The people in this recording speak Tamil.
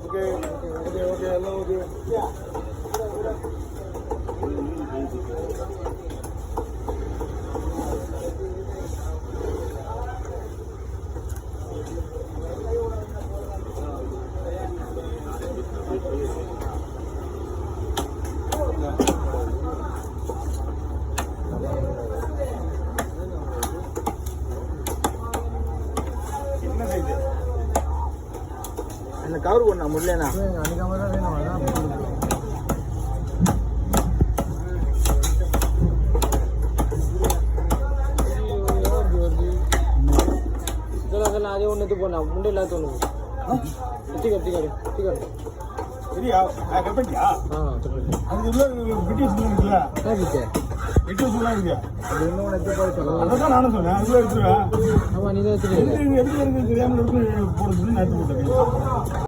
ஓகே ஓகே ஓகே எல்லாம் ஓகே. என்ன கவர் பண்ணா முடியலண்ணா அன்னைக்கு தான் வேணும். அதெல்லாம் அதே ஒன்று இது போனா முண்டை இல்லாத தோணும். சரியா கரெக்டா? அது பிரிட்டிஷ் இருக்குல்ல, பிரிட்டிஷ்லாம் இருக்கு. அது இன்னும் எடுத்து போய் அதான் நானும் சொன்னேன். அதுல எடுத்துருவேன். ஆமா, நீ தான் எடுத்துருக்கீங்க. எதுக்கு தெரியாமல் எடுத்து போடுறதுன்னு எடுத்து போட்டேன்.